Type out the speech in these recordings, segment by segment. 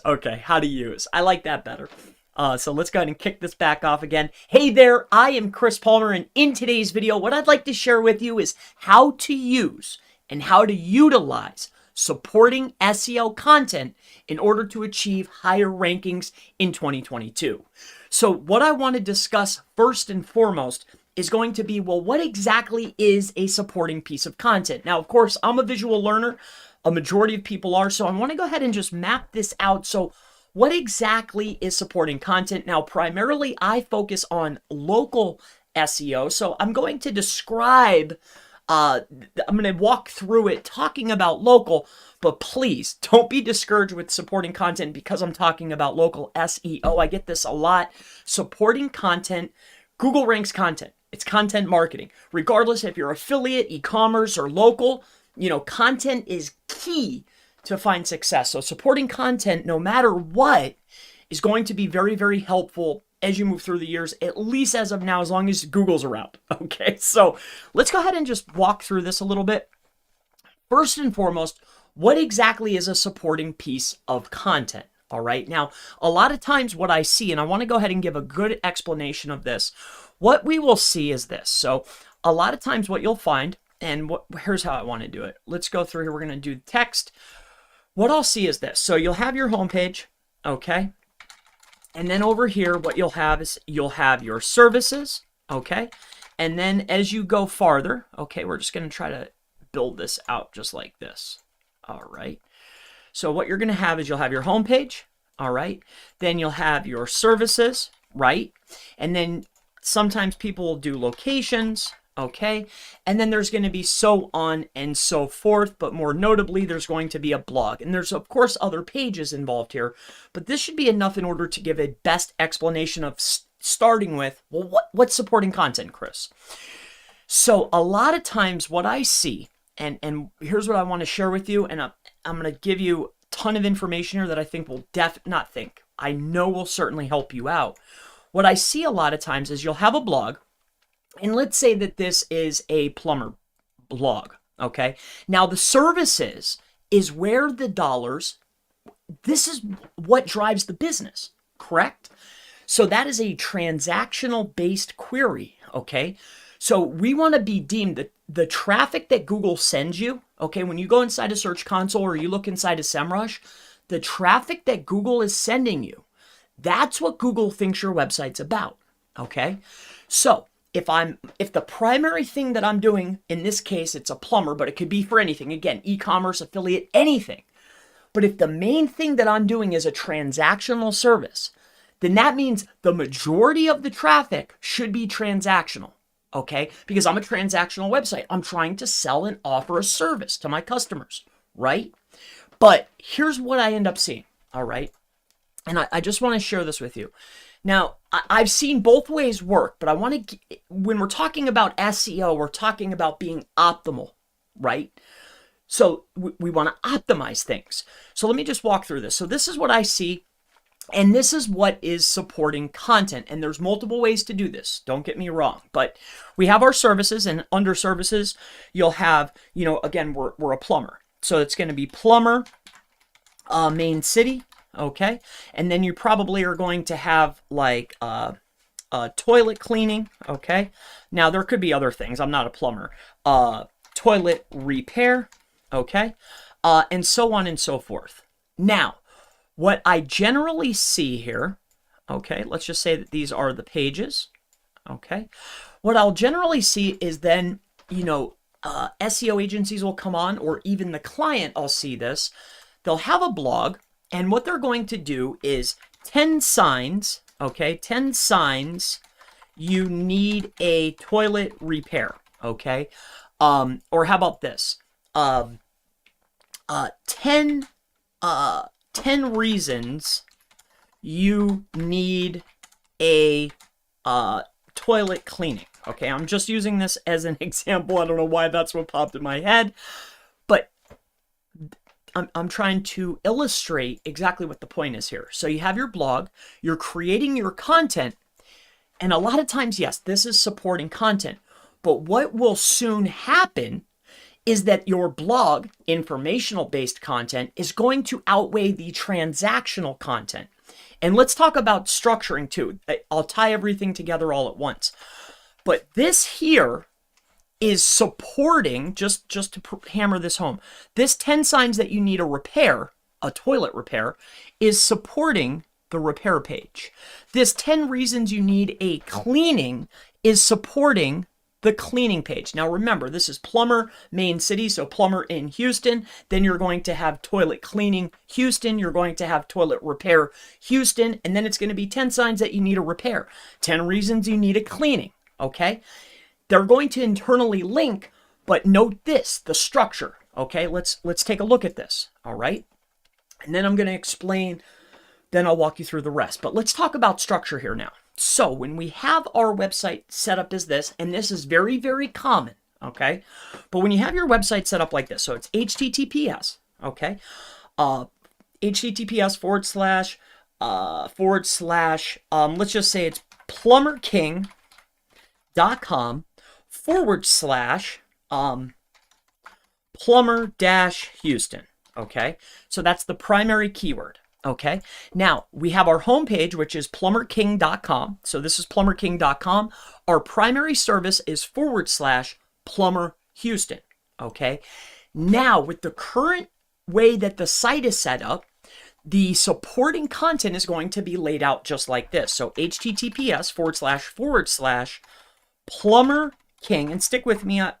Okay, how to use. I like that better. So let's go ahead and kick this back off again. Hey there, I am Chris Palmer, and in today's video, what I'd like to share with you is how to use and how to utilize supporting SEO content in order to achieve higher rankings in 2022. So what I want to discuss first and foremost is going to be, well, what exactly is a supporting piece of content? Now, of course, I'm a visual learner. A majority of people are, so I want to go ahead and just map this out. So what exactly is supporting content? Now, primarily, I focus on local SEO. So I'm going to describe, I'm going to walk through it talking about local, but please don't be discouraged with supporting content because I'm talking about local SEO. I get this a lot. Supporting content, Google ranks content. It's content marketing. Regardless if you're affiliate, e-commerce, or local, content is key to find success. So supporting content, no matter what, is going to be very, very helpful as you move through the years, at least as of now, as long as Google's around. Okay, so let's go ahead and just walk through this a little bit. First and foremost, what exactly is a supporting piece of content? All right, now, a lot of times what I see, and I want to go ahead and give a good explanation of this, what we will see is this. So a lot of times what you'll find, and here's how I want to do it. Let's go through here. We're going to do text. What I'll see is this. So you'll have your homepage, okay? And then over here, what you'll have is you'll have your services, okay? And then as you go farther, okay, we're just going to try to build this out just like this. All right. So what you're going to have is you'll have your homepage, all right? Then you'll have your services, right? And then sometimes people will do locations, okay? And then there's going to be so on and so forth, but more notably, there's going to be a blog. And there's, of course, other pages involved here, but this should be enough in order to give a best explanation of starting with, well, what's supporting content, Chris? So a lot of times what I see, and here's what I want to share with you, and I'm going to give you a ton of information here that I think will I know will certainly help you out. What I see a lot of times is you'll have a blog, and let's say that this is a plumber blog, okay? Now, the services is where the dollars, this is what drives the business, correct? So that is a transactional-based query, okay? So we want to be deemed that the traffic that Google sends you, okay, when you go inside a Search Console or you look inside a SEMrush, the traffic that Google is sending you, that's what Google thinks your website's about, okay? So if the primary thing that I'm doing, in this case, it's a plumber, but it could be for anything, again, e-commerce, affiliate, anything. But if the main thing that I'm doing is a transactional service, then that means the majority of the traffic should be transactional, okay? Because I'm a transactional website. I'm trying to sell and offer a service to my customers, right? But here's what I end up seeing, all right? And I just want to share this with you. Now, I've seen both ways work, but I want to, when we're talking about SEO, we're talking about being optimal, right? So we want to optimize things. So let me just walk through this. So this is what I see, and this is what is supporting content. And there's multiple ways to do this. Don't get me wrong, but we have our services, and under services, you'll have, again, we're a plumber. So it's going to be plumber, main city. Okay, and then you probably are going to have like toilet cleaning. Okay, now there could be other things. I'm not a plumber. Toilet repair. Okay, and so on and so forth. Now, what I generally see here. Okay, let's just say that these are the pages. Okay, what I'll generally see is then SEO agencies will come on, or even the client. I'll see this. They'll have a blog. And what they're going to do is 10 signs, okay? 10 signs you need a toilet repair, okay? Or how about this? 10 reasons you need a toilet cleaning, okay? I'm just using this as an example. I don't know why that's what popped in my head, but I'm trying to illustrate exactly what the point is here. So you have your blog, you're creating your content, and a lot of times, yes, this is supporting content. But what will soon happen is that your blog, informational-based content, is going to outweigh the transactional content. And let's talk about structuring too. I'll tie everything together all at once. But this here is supporting, just to hammer this home, this 10 signs that you need a repair, a toilet repair, is supporting the repair page. This 10 reasons you need a cleaning is supporting the cleaning page. Now remember, this is plumber, main city, so plumber in Houston. Then you're going to have toilet cleaning, Houston. You're going to have toilet repair, Houston. And then it's going to be 10 signs that you need a repair, 10 reasons you need a cleaning, okay? They're going to internally link, but note this, the structure, okay? Let's take a look at this, all right? And then I'm going to explain, then I'll walk you through the rest. But let's talk about structure here now. So when we have our website set up as this, and this is very, very common, okay? But when you have your website set up like this, so it's HTTPS, okay? HTTPS / let's just say it's plumberking.com / plumber-Houston, okay? So that's the primary keyword. Okay, now we have our homepage, which is plumberking.com. So this is plumberking.com. Our primary service is / plumber Houston. Okay, now with the current way that the site is set up, the supporting content is going to be laid out just like this. So HTTPS / plumber king, and stick with me. I'm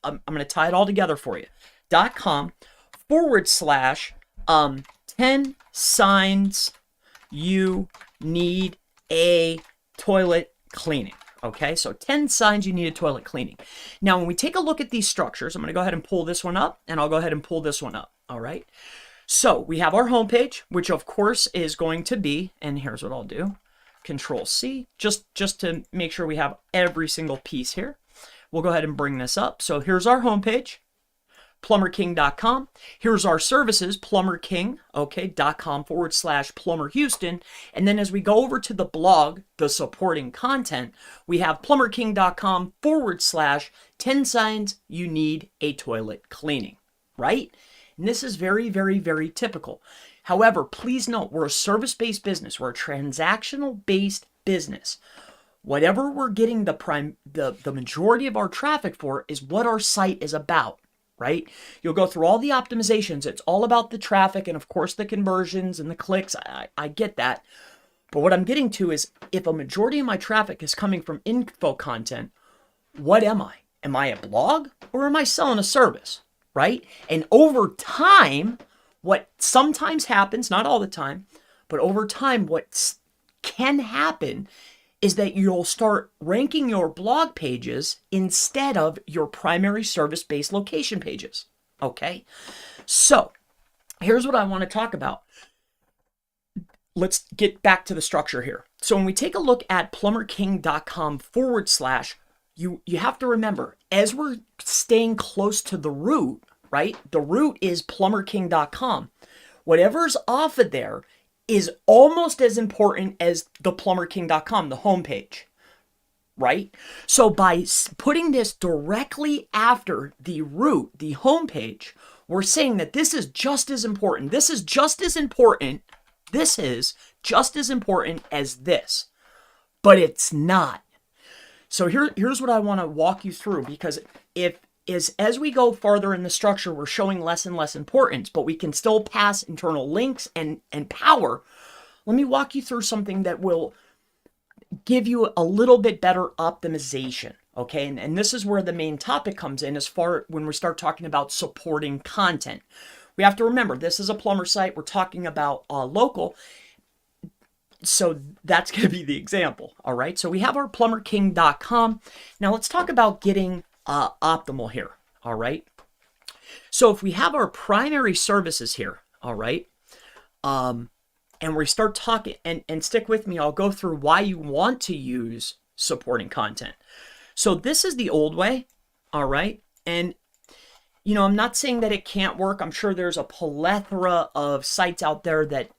going to tie it all together for you. .com / 10 signs you need a toilet cleaning. Okay, so 10 signs you need a toilet cleaning. Now, when we take a look at these structures, I'm going to go ahead and pull this one up, and I'll go ahead and pull this one up. All right, so we have our homepage, which of course is going to be, and here's what I'll do, Control C, just to make sure we have every single piece here. We'll go ahead and bring this up. So here's our homepage, plumberking.com. Here's our services, plumberking, okay, .com / plumber Houston. And then as we go over to the blog, the supporting content, we have plumberking.com / 10 signs you need a toilet cleaning, right? And this is very, very, very typical. However, please note, we're a service-based business. We're a transactional-based business. Whatever we're getting the majority of our traffic for is what our site is about. Right? You'll go through all the optimizations. It's all about the traffic and, of course, the conversions and the clicks. I get that. But what I'm getting to is if a majority of my traffic is coming from info content, what am I? Am I a blog or am I selling a service? Right? And over time, what sometimes happens, not all the time, but over time, what can happen is that you'll start ranking your blog pages instead of your primary service-based location pages, okay? So here's what I want to talk about. Let's get back to the structure here. So when we take a look at plumberking.com / you have to remember, as we're staying close to the root, right? The root is plumberking.com. Whatever's off of there is almost as important as the plumberking.com, the homepage, right? So by putting this directly after the root, the homepage, we're saying that this is just as important. This is just as important. This is just as important as this, but it's not. So here's what I want to walk you through, because as we go farther in the structure, we're showing less and less importance, but we can still pass internal links and power. Let me walk you through something that will give you a little bit better optimization, okay? And this is where the main topic comes in when we start talking about supporting content. We have to remember, this is a plumber site. We're talking about local. So that's going to be the example, all right? So we have our plumberking.com. Now let's talk about getting optimal here, all right? So if we have our primary services here, all right, and we start talking, and stick with me, I'll go through why you want to use supporting content. So this is the old way, all right? And, you know, I'm not saying that it can't work. I'm sure there's a plethora of sites out there that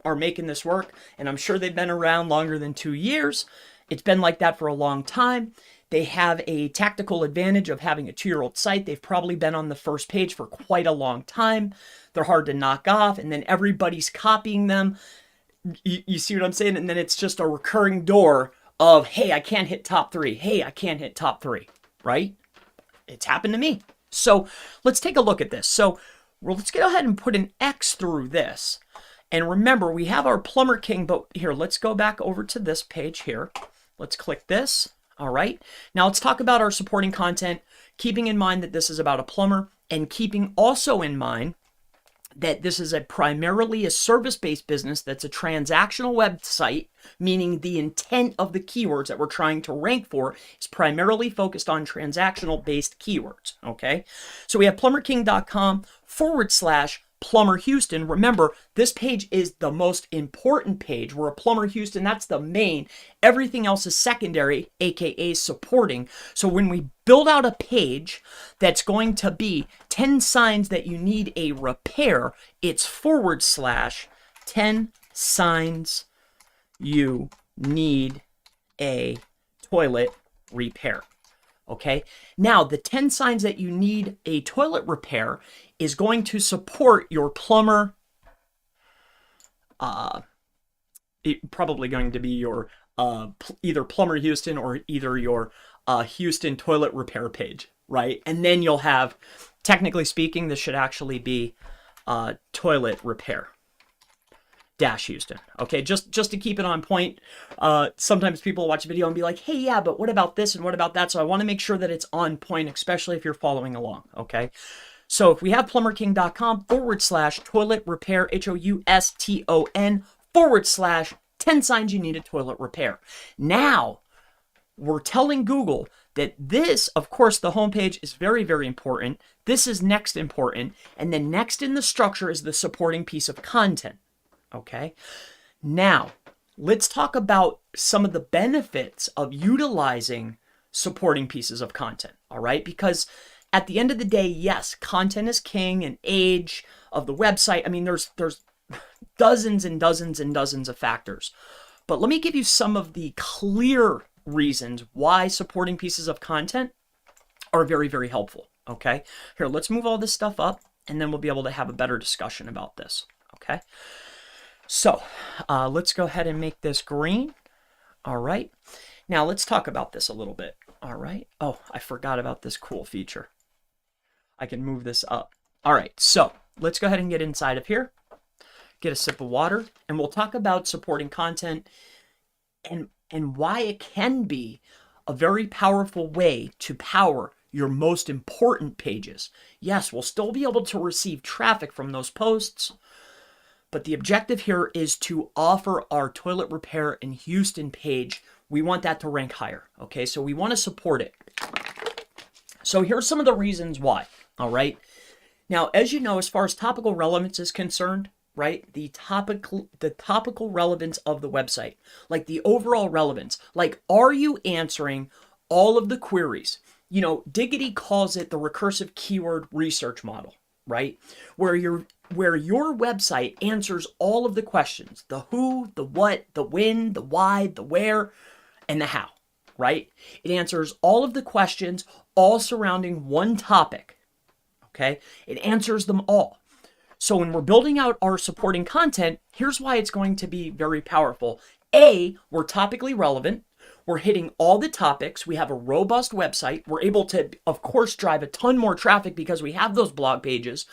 are making this work, and I'm sure they've been around longer than 2 years. It's been like that for a long time. They have a tactical advantage of having a 2-year-old site. They've probably been on the first page for quite a long time. They're hard to knock off, and then everybody's copying them. You see what I'm saying? And then it's just a recurring door of, hey, I can't hit top 3. Hey, I can't hit top 3, right? It's happened to me. So let's take a look at this. So let's go ahead and put an X through this. And remember, we have our Plumber King, but here, let's go back over to this page here. Let's click this. All right. Now let's talk about our supporting content, keeping in mind that this is about a plumber, and keeping also in mind that this is primarily a service-based business that's a transactional website, meaning the intent of the keywords that we're trying to rank for is primarily focused on transactional-based keywords, okay? So we have plumberking.com/Plumber Houston. Remember, this page is the most important page. We're a Plumber Houston, that's the main. Everything else is secondary, aka supporting. So when we build out a page that's going to be 10 signs that you need a repair, it's /10 signs you need a toilet repair. Okay, now the 10 signs that you need a toilet repair is going to support your plumber, probably going to be your either Plumber Houston or either your Houston toilet repair page, right? And then you'll have, technically speaking, this should actually be toilet repair Houston. Okay, just to keep it on point. Sometimes people watch a video and be like, hey, yeah, but what about this and what about that? So I want to make sure that it's on point, especially if you're following along, okay? So if we have plumberking.com/toilet repair, HOUSTON /10 signs you need a toilet repair. Now, we're telling Google that this, of course, the homepage is very, very important. This is next important. And then next in the structure is the supporting piece of content. Okay, now let's talk about some of the benefits of utilizing supporting pieces of content. All right, because at the end of the day, yes, content is king, and age of the website. I mean, there's dozens and dozens and dozens of factors. But let me give you some of the clear reasons why supporting pieces of content are very, very helpful. Okay, here, let's move all this stuff up, and then we'll be able to have a better discussion about this. Okay. So let's go ahead and make this green. All right. Now let's talk about this a little bit. All right. Oh, I forgot about this cool feature. I can move this up. All right. So let's go ahead and get inside of here. Get a sip of water, and we'll talk about supporting content and why it can be a very powerful way to power your most important pages. Yes, we'll still be able to receive traffic from those posts, but the objective here is to offer our toilet repair in Houston page. We want that to rank higher, okay? So we want to support it. So here's some of the reasons why, all right? Now, as you know, as far as topical relevance is concerned, right? The topical relevance of the website, like the overall relevance, like, are you answering all of the queries? You know, Diggity calls it the recursive keyword research model, right? Where your website answers all of the questions, the who, the what, the when, the why, the where, and the how, right? It answers all of the questions, all surrounding one topic, okay? It answers them all. So when we're building out our supporting content, here's why it's going to be very powerful. A, we're topically relevant. We're hitting all the topics. We have a robust website. We're able to, of course, drive a ton more traffic because we have those blog pages.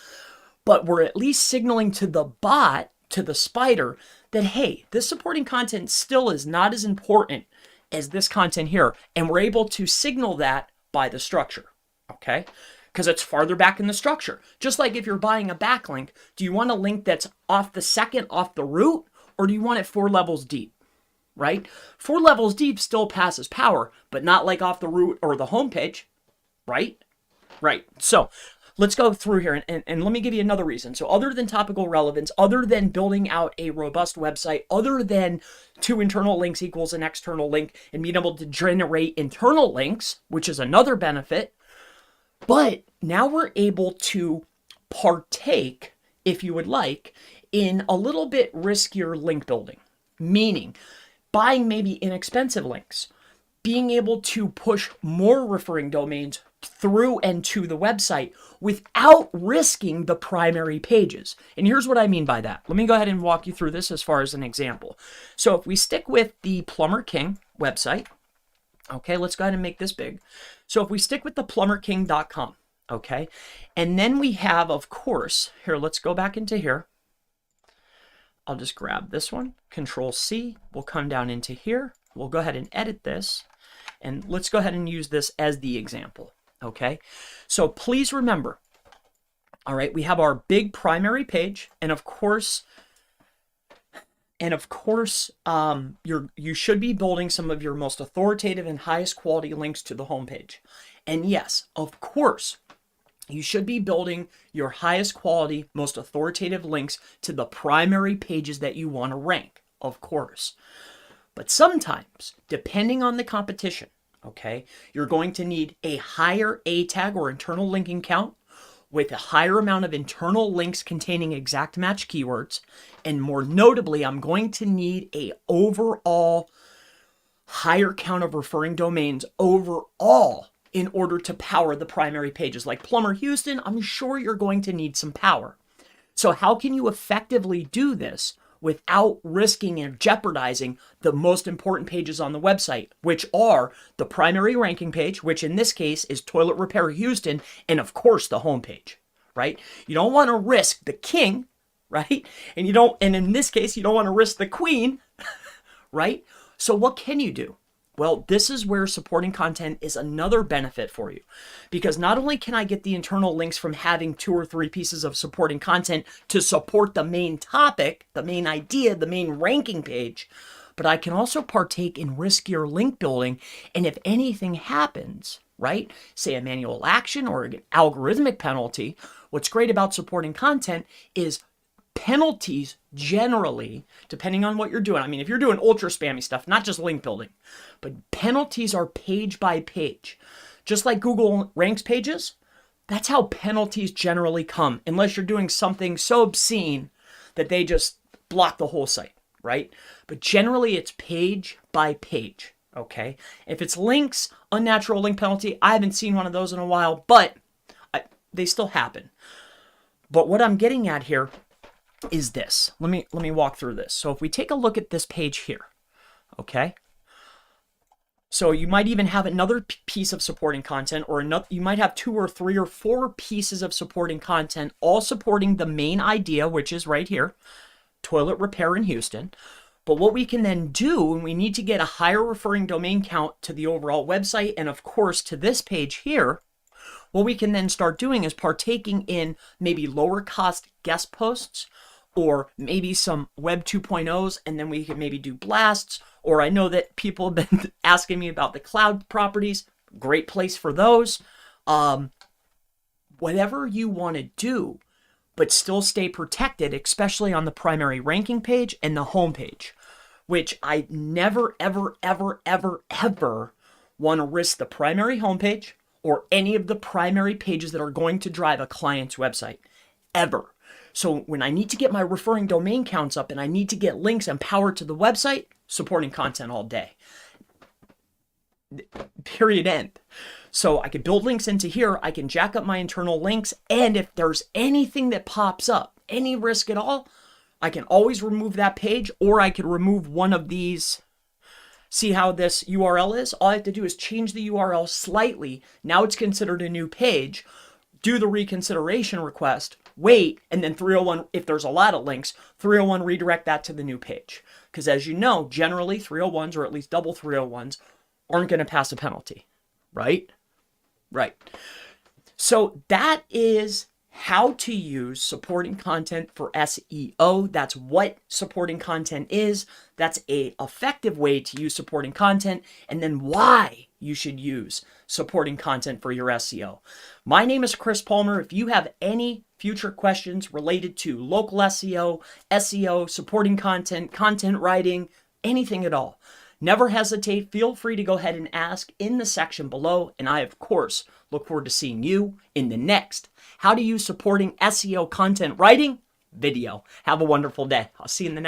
But we're at least signaling to the bot, to the spider, that, hey, this supporting content still is not as important as this content here. And we're able to signal that by the structure, okay? Because it's farther back in the structure. Just like if you're buying a backlink, do you want a link that's off the root, or do you want it 4 levels deep, right? 4 levels deep still passes power, but not like off the root or the homepage, right? Right. So let's go through here and let me give you another reason. So other than topical relevance, other than building out a robust website, other than 2 internal links equals an external link and being able to generate internal links, which is another benefit, but now we're able to partake, if you would like, in a little bit riskier link building, meaning buying maybe inexpensive links, being able to push more referring domains through and to the website without risking the primary pages. And here's what I mean by that. Let me go ahead and walk you through this as far as an example. So if we stick with the Plumber King website, okay, let's go ahead and make this big. So if we stick with the plumberking.com, okay, and then we have, of course, here, let's go back into here. I'll just grab this one, Control C, we'll come down into here. We'll go ahead and edit this, and let's go ahead and use this as the example, okay? So please remember, all right, we have our big primary page, and of course, you should be building some of your most authoritative and highest quality links to the homepage. And yes, of course, you should be building your highest quality, most authoritative links to the primary pages that you want to rank, of course. But sometimes, depending on the competition, okay, you're going to need a higher A tag or internal linking count with a higher amount of internal links containing exact match keywords. And more notably, I'm going to need a overall higher count of referring domains overall in order to power the primary pages. Like Plumber Houston, I'm sure you're going to need some power. So how can you effectively do this without risking and jeopardizing the most important pages on the website, which are the primary ranking page, which in this case is Toilet Repair Houston, and of course the homepage, right? You don't want to risk the king, right? And in this case, you don't want to risk the queen, right? So what can you do? Well, this is where supporting content is another benefit for you, because not only can I get the internal links from having 2 or 3 pieces of supporting content to support the main topic, the main idea, the main ranking page, but I can also partake in riskier link building. And if anything happens, right, say a manual action or an algorithmic penalty, what's great about supporting content is penalties generally, depending on what you're doing. I mean, if you're doing ultra spammy stuff, not just link building, but penalties are page by page. Just like Google ranks pages, that's how penalties generally come, unless you're doing something so obscene that they just block the whole site, right? But generally it's page by page, okay? If it's links, unnatural link penalty, I haven't seen one of those in a while, but they still happen. But what I'm getting at here is this. Let me walk through this. So if we take a look at this page here, okay? So you might even have another piece of supporting content, or you might have 2 or 3 or 4 pieces of supporting content, all supporting the main idea, which is right here, toilet repair in Houston. But what we can then do, when we need to get a higher referring domain count to the overall website, and of course to this page here, what we can then start doing is partaking in maybe lower cost guest posts, or maybe some web 2.0s, and then we can maybe do blasts. Or I know that people have been asking me about the cloud properties. Great place for those. Whatever you want to do, but still stay protected, especially on the primary ranking page and the home page, which I never, ever, ever, ever, ever want to risk the primary homepage or any of the primary pages that are going to drive a client's website, ever. So when I need to get my referring domain counts up and I need to get links and power to the website, supporting content all day. Period, end. So I can build links into here, I can jack up my internal links, and if there's anything that pops up, any risk at all, I can always remove that page, or I could remove one of these. See how this URL is? All I have to do is change the URL slightly. Now it's considered a new page. Do the reconsideration request, wait, and then 301, if there's a lot of links, 301 redirect that to the new page. Because as you know, generally 301s, or at least double 301s, aren't going to pass a penalty, right? Right. So that is how to use supporting content for SEO. That's what supporting content is. That's an effective way to use supporting content, and then why you should use supporting content for your SEO. My name is Chris Palmer. If you have any future questions related to local SEO, supporting content, content writing, anything at all, never hesitate. Feel free to go ahead and ask in the section below. And I, of course, look forward to seeing you in the next How to Use Supporting SEO Content Writing video. Have a wonderful day. I'll see you in the next